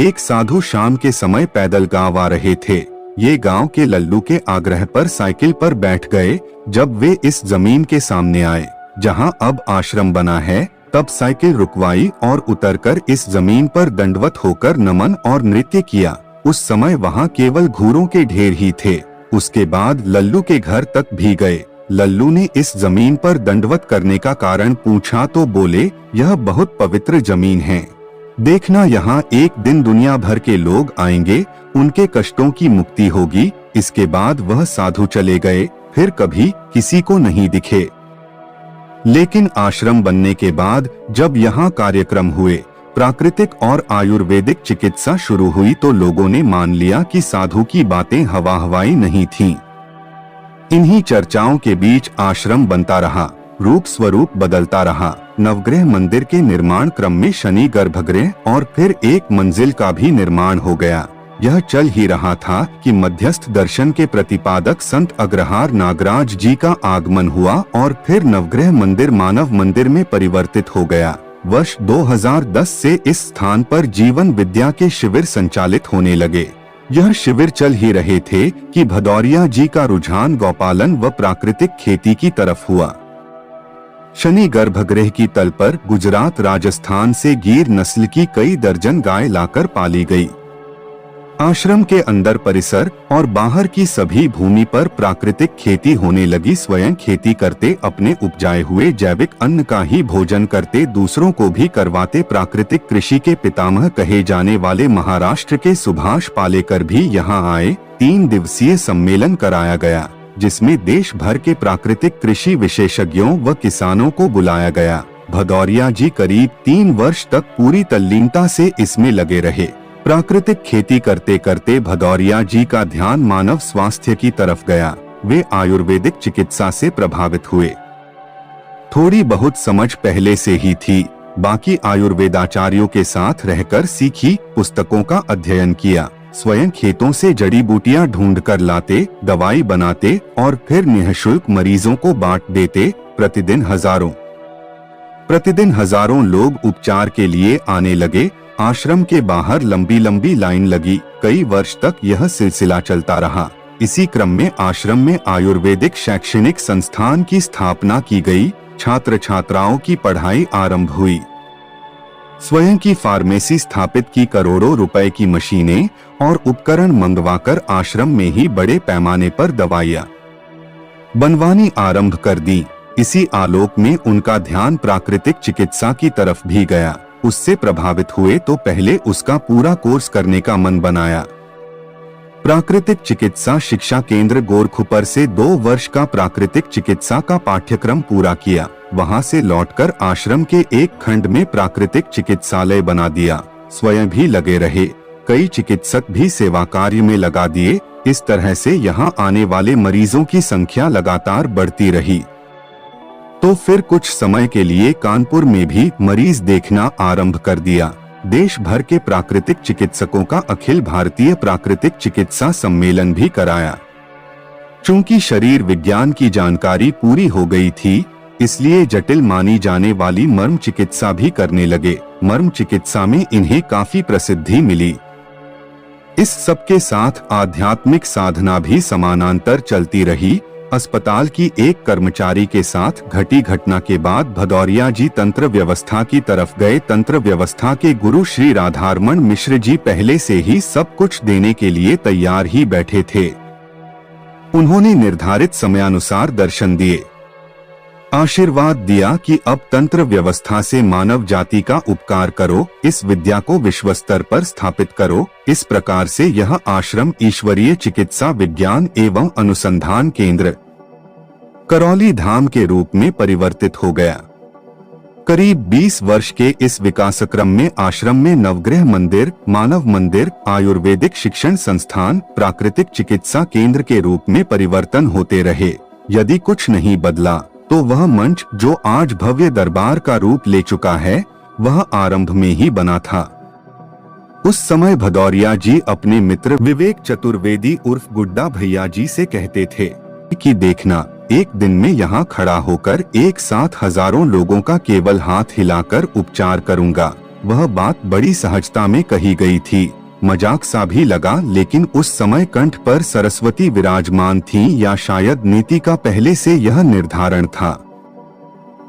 एक साधु शाम के समय पैदल गांव आ रहे थे। ये गांव के लल्लू के आग्रह पर साइकिल पर बैठ गए। जब वे इस जमीन के सामने आए जहां अब आश्रम बना है, तब साइकिल रुकवाई और उतरकर इस जमीन पर दंडवत होकर नमन और नृत्य किया। उस समय वहां केवल घूरों के ढेर ही थे। उसके बाद लल्लू के घर तक भी गए। लल्लू ने इस जमीन पर दंडवत करने का कारण पूछा तो बोले, यह बहुत पवित्र जमीन है, देखना यहाँ एक दिन दुनिया भर के लोग आएंगे, उनके कष्टों की मुक्ति होगी। इसके बाद वह साधु चले गए, फिर कभी किसी को नहीं दिखे। लेकिन आश्रम बनने के बाद जब यहाँ कार्यक्रम हुए, प्राकृतिक और आयुर्वेदिक चिकित्सा शुरू हुई, तो लोगों ने मान लिया कि साधु की बातें हवा हवाई नहीं थीं। इन्हीं चर्चाओं के बीच आश्रम बनता रहा, रूप स्वरूप बदलता रहा। नवग्रह मंदिर के निर्माण क्रम में शनि गर्भगृह और फिर एक मंजिल का भी निर्माण हो गया। यह चल ही रहा था कि मध्यस्थ दर्शन के प्रतिपादक संत अग्रहार नागराज जी का आगमन हुआ और फिर नवग्रह मंदिर मानव मंदिर में परिवर्तित हो गया। वर्ष 2010 से इस स्थान पर जीवन विद्या के शिविर संचालित होने लगे। यह शिविर चल ही रहे थे कि भदौरिया जी का रुझान गौपालन व प्राकृतिक खेती की तरफ हुआ। शनि गर्भगृह की तल पर गुजरात राजस्थान से गिर नस्ल की कई दर्जन गाय लाकर पाली गई। आश्रम के अंदर परिसर और बाहर की सभी भूमि पर प्राकृतिक खेती होने लगी। स्वयं खेती करते, अपने उपजाए हुए जैविक अन्न का ही भोजन करते, दूसरों को भी करवाते। प्राकृतिक कृषि के पितामह कहे जाने वाले महाराष्ट्र के सुभाष पालेकर भी यहाँ आए। 3 दिवसीय सम्मेलन कराया गया, जिसमें देश भर के प्राकृतिक कृषि विशेषज्ञों व किसानों को बुलाया गया। भदौरिया जी करीब 3 वर्ष तक पूरी तल्लीनता से इसमें लगे रहे। प्राकृतिक खेती करते करते भदौरिया जी का ध्यान मानव स्वास्थ्य की तरफ गया। वे आयुर्वेदिक चिकित्सा से प्रभावित हुए। थोड़ी बहुत समझ पहले से ही थी, बाकी आयुर्वेदाचार्यों के साथ रहकर सीखी, पुस्तकों का अध्ययन किया। स्वयं खेतों से जड़ी बूटियां ढूंढ कर लाते, दवाई बनाते और फिर निःशुल्क मरीजों को बांट देते। प्रतिदिन हजारों लोग उपचार के लिए आने लगे। आश्रम के बाहर लंबी लंबी लाइन लगी। कई वर्ष तक यह सिलसिला चलता रहा। इसी क्रम में आश्रम में आयुर्वेदिक शैक्षणिक संस्थान की स्थापना की गई। छात्र छात्राओं की पढ़ाई आरंभ हुई। स्वयं की फार्मेसी स्थापित की, करोड़ों रुपए की मशीनें और उपकरण मंगवाकर आश्रम में ही बड़े पैमाने पर दवाइयां बनवानी आरंभ कर दी। इसी आलोक में उनका ध्यान प्राकृतिक चिकित्सा की तरफ भी गया। उससे प्रभावित हुए तो पहले उसका पूरा कोर्स करने का मन बनाया। प्राकृतिक चिकित्सा शिक्षा केंद्र गोरखपुर से 2 वर्ष का प्राकृतिक चिकित्सा का पाठ्यक्रम पूरा किया। वहां से लौटकर आश्रम के एक खंड में प्राकृतिक चिकित्सालय बना दिया। स्वयं भी लगे रहे, कई चिकित्सक भी सेवा कार्य में लगा दिए। इस तरह से यहाँ आने वाले मरीजों की संख्या लगातार बढ़ती रही। तो फिर कुछ समय के लिए कानपुर में भी मरीज देखना आरंभ कर दिया। देश भर के प्राकृतिक चिकित्सकों का अखिल भारतीय प्राकृतिक चिकित्सा सम्मेलन भी कराया। चूंकि शरीर विज्ञान की जानकारी पूरी हो गई थी, इसलिए जटिल मानी जाने वाली मर्म चिकित्सा भी करने लगे। मर्म चिकित्सा में इन्हें काफी प्रसिद्धि मिली। इस सबके साथ आध्यात्मिक साधना भी समानांतर चलती रही। अस्पताल की एक कर्मचारी के साथ घटी घटना के बाद भदौरिया जी तंत्र व्यवस्था की तरफ गए। तंत्र व्यवस्था के गुरु श्री राधारमण मिश्र जी पहले से ही सब कुछ देने के लिए तैयार ही बैठे थे। उन्होंने निर्धारित समयानुसार दर्शन दिए, आशीर्वाद दिया कि अब तंत्र व्यवस्था से मानव जाति का उपकार करो, इस विद्या को विश्व स्तर पर स्थापित करो। इस प्रकार से यह आश्रम ईश्वरीय चिकित्सा विज्ञान एवं अनुसंधान केंद्र करौली धाम के रूप में परिवर्तित हो गया। करीब 20 वर्ष के इस विकास क्रम में आश्रम में नवग्रह मंदिर, मानव मंदिर, आयुर्वेदिक शिक्षण संस्थान, प्राकृतिक चिकित्सा केंद्र के रूप में परिवर्तन होते रहे। यदि कुछ नहीं बदला तो वह मंच जो आज भव्य दरबार का रूप ले चुका है, वह आरंभ में ही बना था। उस समय भदौरिया जी अपने मित्र विवेक चतुर्वेदी उर्फ गुड्डा भैया जी से कहते थे कि देखना, एक दिन में यहाँ खड़ा होकर एक साथ हजारों लोगों का केवल हाथ हिलाकर उपचार करूंगा। वह बात बड़ी सहजता में कही गई थी। मजाक सा भी लगा, लेकिन उस समय कंठ पर सरस्वती विराजमान थी, या शायद नीति का पहले से यह निर्धारण था।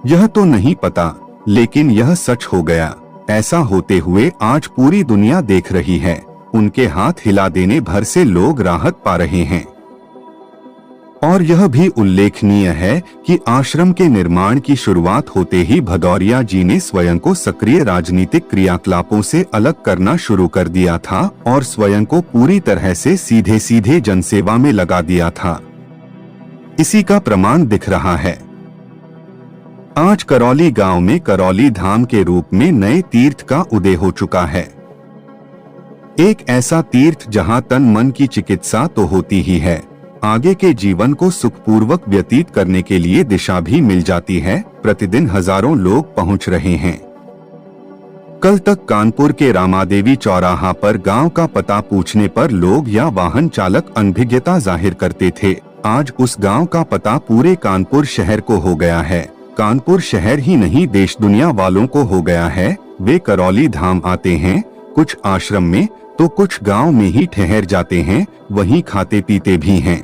यह तो नहीं पता, लेकिन यह सच हो गया। ऐसा होते हुए आज पूरी दुनिया देख रही है। उनके हाथ हिला देने भर से लोग राहत पा रहे हैं। और यह भी उल्लेखनीय है कि आश्रम के निर्माण की शुरुआत होते ही भदौरिया जी ने स्वयं को सक्रिय राजनीतिक क्रियाकलापों से अलग करना शुरू कर दिया था और स्वयं को पूरी तरह से सीधे सीधे जनसेवा में लगा दिया था। इसी का प्रमाण दिख रहा है। आज करौली गांव में करौली धाम के रूप में नए तीर्थ का उदय हो चुका है। एक ऐसा तीर्थ जहां तन मन की चिकित्सा तो होती ही है, आगे के जीवन को सुखपूर्वक व्यतीत करने के लिए दिशा भी मिल जाती है। प्रतिदिन हजारों लोग पहुंच रहे हैं। कल तक कानपुर के रामादेवी चौराहा पर गांव का पता पूछने पर लोग या वाहन चालक अनभिज्ञता जाहिर करते थे। आज उस गांव का पता पूरे कानपुर शहर को हो गया है। कानपुर शहर ही नहीं, देश दुनिया वालों को हो गया है। वे करौली धाम आते हैं, कुछ आश्रम में तो कुछ गांव में ही ठहर जाते हैं, वहीं खाते पीते भी हैं।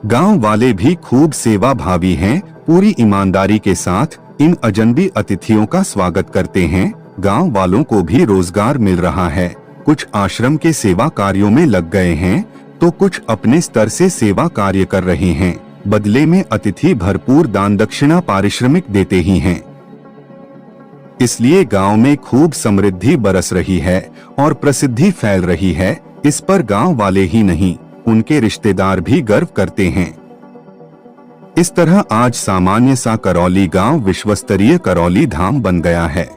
गांव वाले भी खूब सेवा भावी हैं, पूरी ईमानदारी के साथ इन अजनबी अतिथियों का स्वागत करते हैं। गांव वालों को भी रोजगार मिल रहा है। कुछ आश्रम के सेवा कार्यों में लग गए हैं, तो कुछ अपने स्तर से सेवा कार्य कर रहे हैं। बदले में अतिथि भरपूर दान दक्षिणा पारिश्रमिक देते ही हैं। इसलिए गांव में खूब समृद्धि बरस रही है और प्रसिद्धि फैल रही है। इस पर गांव वाले ही नहीं, उनके रिश्तेदार भी गर्व करते हैं। इस तरह आज सामान्य सा करौली गांव विश्वस्तरीय करौली धाम बन गया है।